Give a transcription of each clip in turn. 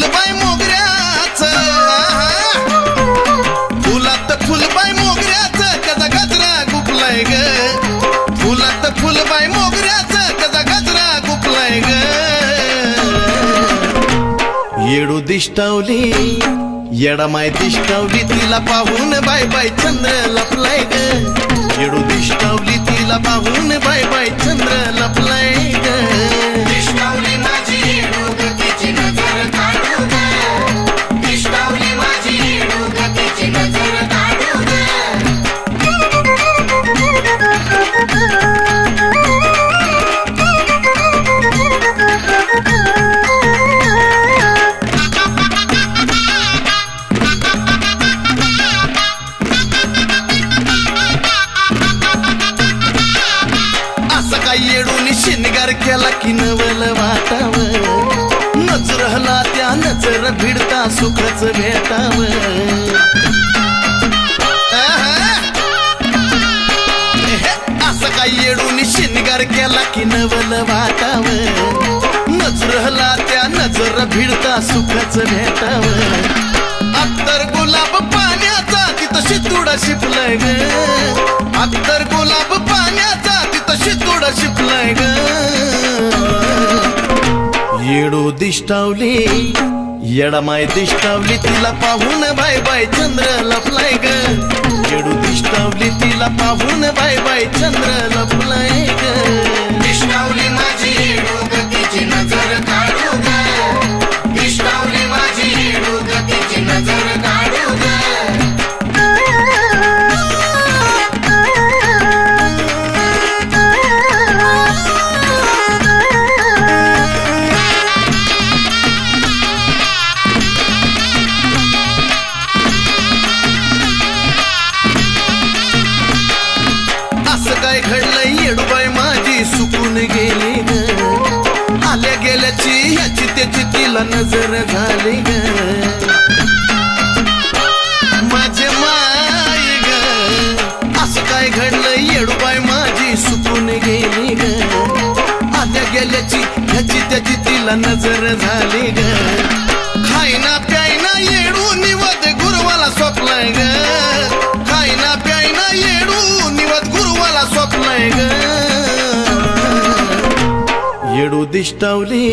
फुलबाई मोगऱ्याचं, फुलात फुलबाई मोगऱ्याचं कदा गजरा गुपलाय ग, फुलात फुलबाई मोगऱ्याचं कदा गजरा गुपलाय ग. येडू दिष्टावली येडामाय दिष्टावली तिला पाहून बाय बाय चंद्र लपलाय ग, येडू दिष्टावली तिला पाहून बाय बाय चंद्र लपलाय ग. दिष्टावली माझी येडू ग तिची नजर काढू ग, दिष्टावली माझी येडू ग तिची नजर काढू ग. येडूनी शिनगार केला की नवल वाटाव, नजरहला त्या नजर भिडता सुखच भेटाव. असं काय येडूनी शिनगार केला की नवल वाटाव, नजरहला त्या नजर भिडता सुखच भेटाव. अत्तर गुलाब पाण्याचा तिथं शितुडा शिपलाय ग, अत्तर गुलाब पाण्याचा तिथं शितुडा शिपलाय ग. येडू दिष्टावली येडामाय दिष्टावली तिला पाहून बाय बाय चंद्र लपलाय ग, येडू दिष्टावली तिला पाहून बाय बाय चंद्र लपलाय ग. दिष्टावली माझी येडू ग तिची नजर काढू ग, दिष्टावली माझी येडू ग तिची नजर काढू ग. काय घडलंय येडूबाई माझी सुकून गेली ग, आल्या गेल्याची ह्याची त्याची तिला नजर झाली ग. माझे माय ग असं काय घडलंय येडूबाई माझी सुकून गेली ग, आल्या गेल्याची ह्याची त्याची तिला नजर झाली ग. खायना प्यायना येडू निवद गुरुवाला स्वप्लाय ग, खायना प्यायना येडू निवद गुरुवाला स्वप्लाय ग. येडू दिष्टावली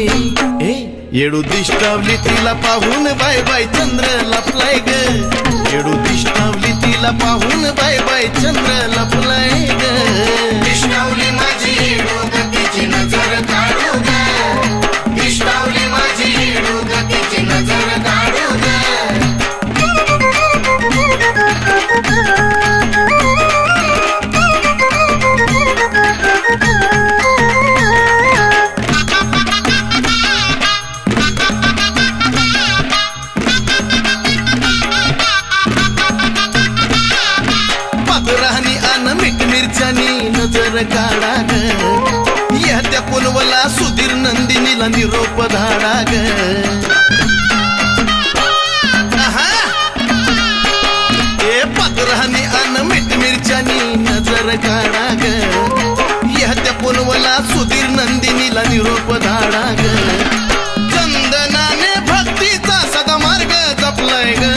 येडू दिष्टावली तिला पाहून बाय बाय चंद्र लपलाय ग, येडू दिष्टावली तिला पाहून बाय बाय चंद्र लपलाय ग. दिष्टावली माझी येडू ग तिची नजर काढू ग, दिष्टावली माझी येडू ग तिची नजर काढू ग. पादरानी अन मीठ मिरच्यानी नजर काढा ग, या त्या पुनवला सुधीर नंदिनीला निरोप धाडा ग. ए पादरानी अन मीठ मिरच्यानी नजर काढा ग, या त्या पुनवला सुधीर नंदिनीला निरोप धाडा ग. चंदनाने भक्तीचा सदा मार्ग जपलाय ग,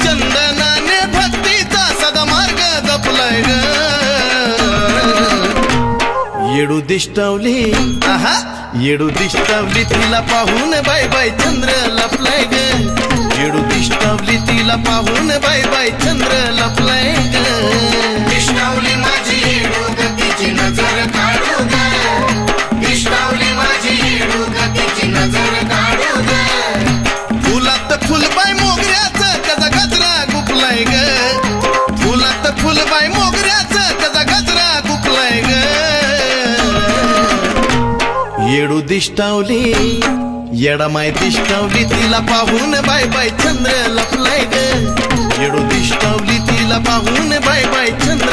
चंदनाने भक्तीचा सदा मार्ग जपलाय ग. येडू दिष्टावली येडू दिष्टावली तिला पाहून बाय बाय चंद्र लपलाय ग, येडू दिष्टावली तिला पाहून बाय बाय चंद्र लपलाय ग. दिष्टावली माझी येडू ग तिची नजर काढू ग, दिष्टावली माझी येडू ग तिची नजर काढू ग. फुलात फुलबाई मोगऱ्याचं कदा गजरा गुपलाय ग, फुलात फुलबाई मोगऱ्याचं कदा गजरा गुपलाय ग. येडू दिष्टावली येडामाय दिष्टावली तिला पाहून बाय बाय चंद्र लपलाय ग, येडू दिष्टावली तिला पाहून बाय बाय चंद्र